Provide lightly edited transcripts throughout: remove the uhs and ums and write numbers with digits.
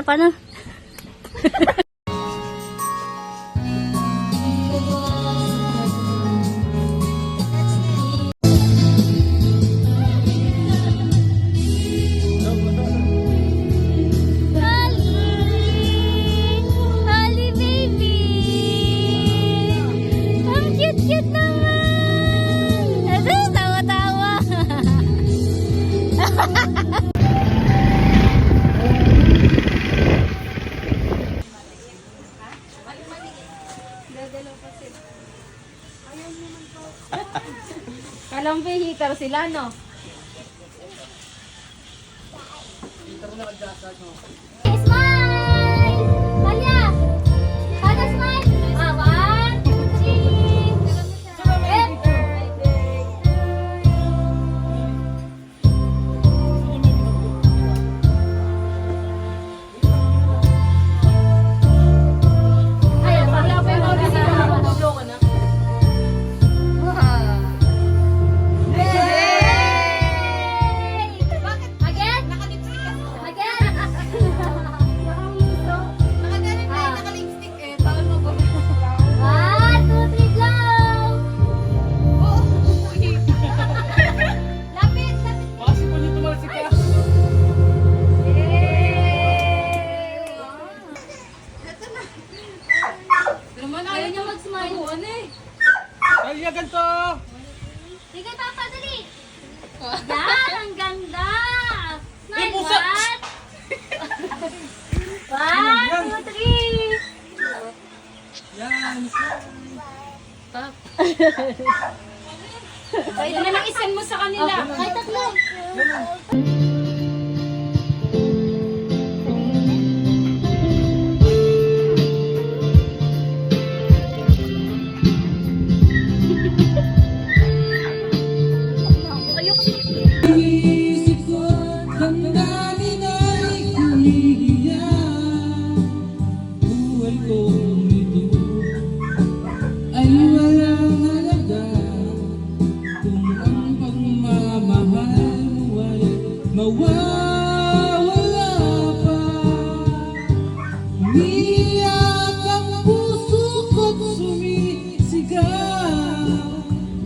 Paano? Kalang vehicle sila, no? Smile! Talia! Talia, smile! 1, 2, 3. Ayaw, bakla pa yung mga bisita. Matulog ka na. Ayaw niya mag-smile. Ano eh? Talia, ganito! Sige, Papa, dali! Yan, ang ganda! Smile, pusa! 1, 2, 3! Yan! Pwede na lang isend mo sa kanila. Ay, tatlo! Isip ko, damdamin ay kumihiyan. Buhay ko nito ay walang halaga kung ang pagmamahal mo ay mawawala pa. Umiiyak ang puso ko't sumisigaw,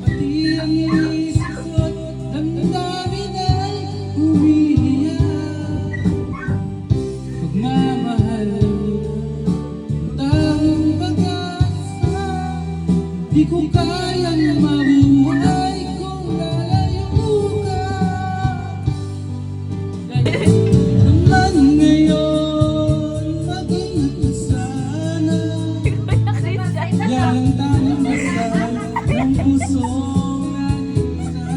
pati ang isip ko't damdamin ay umiiyak. Pagmamahal mo tanging pag-asa, di ko kayang mabuhay kung lalayo ka. Naman ngayon mag-ingat ka sana, yan ang tanging dasal ng pusong nag-iisa.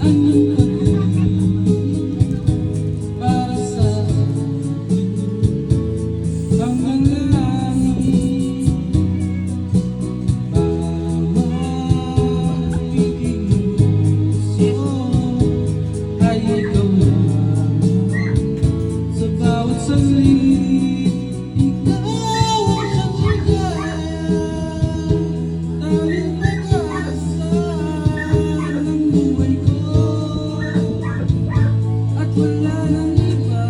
Ang iyong pag-ibig para sa akin hanggang langit. Mamagiting puso ay ikaw lamang. Sa bawat saglit, ikaw ang siyang ligaya. Tanging pag-asa ng buhay ko at wala nang iba.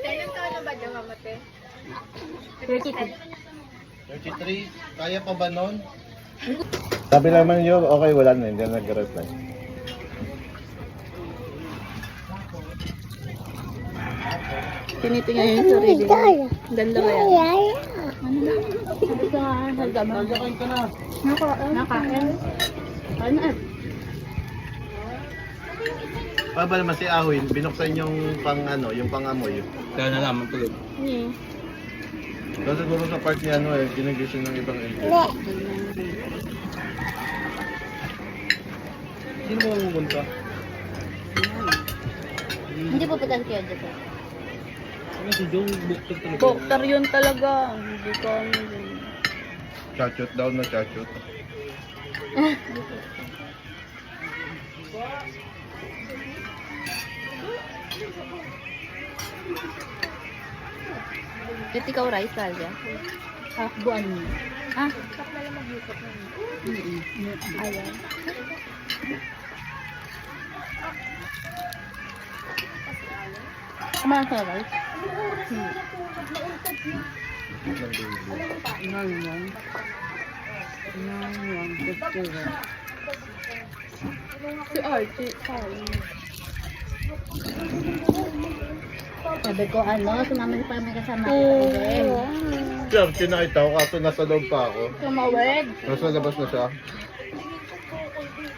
Kailan taon na ba dyan, mamate? 33, kaya pa ba nun? Sabi naman yun, okay, wala na, hindi na nag-reply. Tinitingnan yung sarili. Ganda ba yan? Ano ba? Sabi ko nga, halgama. Nagakain ka na. Nakain. Ano at? Pa ba naman si Ahoy, binuksan yung yung pang-amoy. Kaya na naman tulog. Kasi siguro sa part niya ginagising ng ibang ente. Sino mo pupunta? Hindi po pagkas kayo dito. Ano si Joe, buktot talaga. Doktor yun talaga. Hindi ko ano yun. Chachot daw na chachot. Ito ikaw rice talaga. Buwan mo. Ah, Ayaw. kumain ka rice? Si Archie, sorry. Sabi ko sumama pa kami kasama ko. Oo. Sir, kinakita ko kaso nasa loob pa ako. Tumawid. Nasa labas na siya.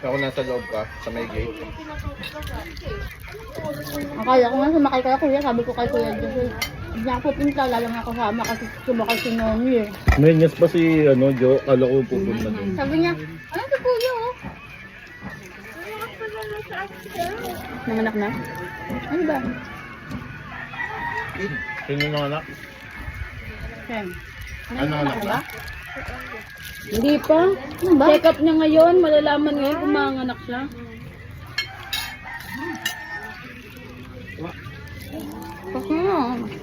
Ako nasa loob ka, sa may gate. Akala ko nga sumakay ka kuya, sabi ko kay Kuya Jose. Hindi ako pupunta, lalo nga kasama kasi sumakay si Nomi eh. Menyas pa si Jo, kala ko pupunta doon. Sabi niya, ano si Kuya oh? Nanganak na? Ano ba? Sino nang anak? Ken. Ano anak ba? Hindi pa. Ano ba? Check up niya ngayon. Malalaman ngayon kung manganak siya.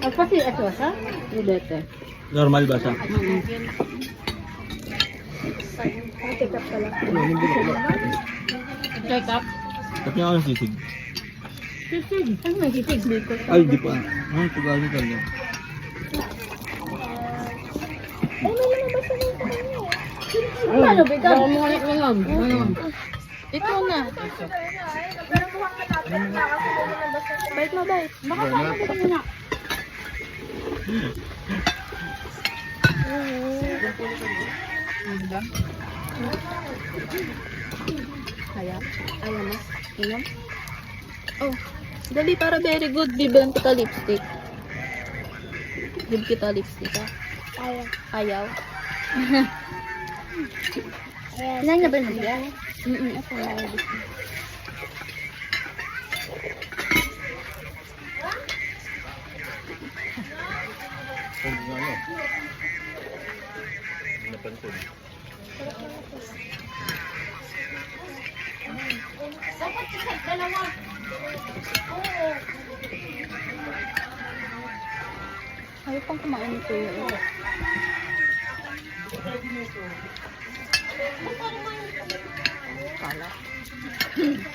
Kasi ito siya? Rudete. Normal ba siya? Check up pala. Check up? Tapos niya ako ng sisig. Sisig. Ano may sisig? Ay, di pa. Ay, pag-alit ka niya. Ano ba ito? Baka mo ulit mo lang. Ito na. Bait mo, bait. Baka paano ko muna? Kaya? Ayaw mo? Inom? Oh. Dali, para very good. Bibigyan kita lipstick. Bibigyan kita lipstick, ha? Ayaw. Ilan na ba nabigyan? Ako na. Kung ano? Napansin. Ayaw pang kumain ito yun. Kala.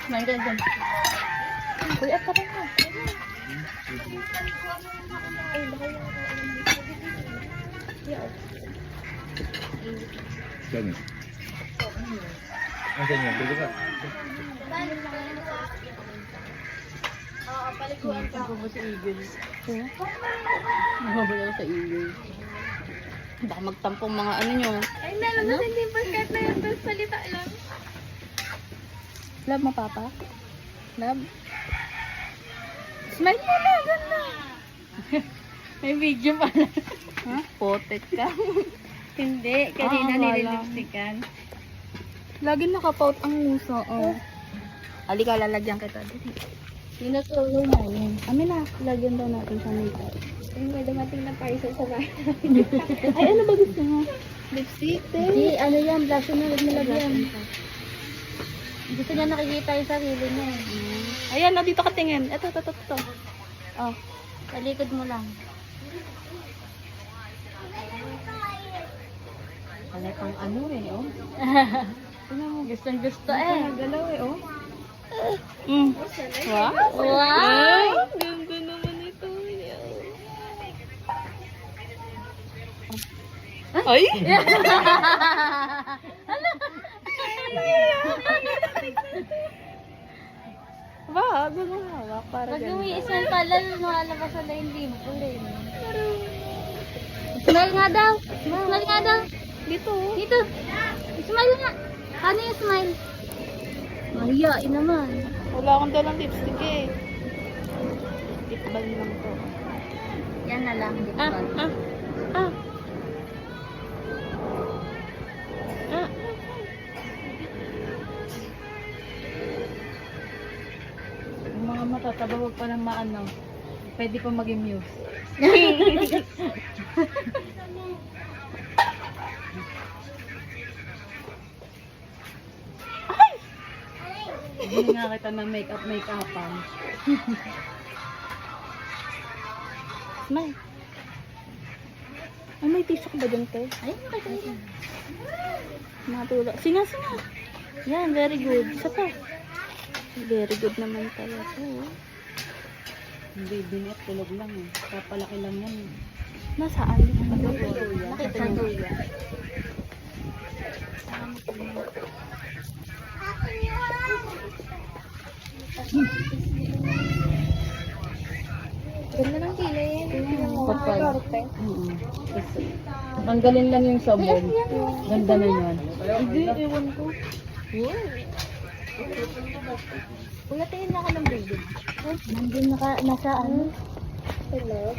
Kumain ka dyan. Uy, at tara na. Gani. Ang ganyan, bili ka. Nagbabaw sa igil. Nagbabaw sa igil. Baka magtampong mga ano nyo. Ay, meron na hindi pa kahit na yung salita lang. Love mo, Papa? Love? Smile mo na, ganda. May video pala. Ha? Potek ka. Hindi, kanina Ah, wala. nililipstikan. Lagi nakapout ang muso. Oh. Halika, lalagyan kita. Sinusulo na yun. Amin na, lagyan daw natin sa makeup. Ay, may dumating na parcel sa bahay. Ay, ano ba gusto mo? Lipstick, Hindi, ano yan, blush na huwag nilagyan. Gusto niya nakikita yung sarili niya eh. Ayan, na dito ka tingin. Ito. Oh. Sa likod mo lang. Wala pang ano eh, oh. Gustong gusto eh. Galaw eh, oh. Mm. Wow. Wow! Ganda naman ito. Ay! Ba, ganun hawak para Pag ganun. umiisan pala, lumalabas na yung dimple eh. Smile nga daw. Smile nga daw. Dito. Dito. Smile nga. Paano yung smile? Mahiyain naman. Wala akong dalang lipstick eh. Lipbal lang to. Yan na lang. Ah. Yung mga matataba, huwag pa ng maano. Pwede pa maging muse. Hindi nga kita ng make-upan. Smile. Ay, may tissue ka ba dyan, te? Ayun, kasi. Matula. Singa. Yan, very good. Isa pa. Very good naman talaga. Hindi, binit, tulog lang eh. Papalaki lang yan eh. Nasaan? Nakita niyo. Ganda ng kilay. Kapal. Kasi, tanggalin lang yung sabon. Ganda na yun. Hindi, ewan ko. Kuya, tingin na ka ng building. Nandun nasa ano? Hello.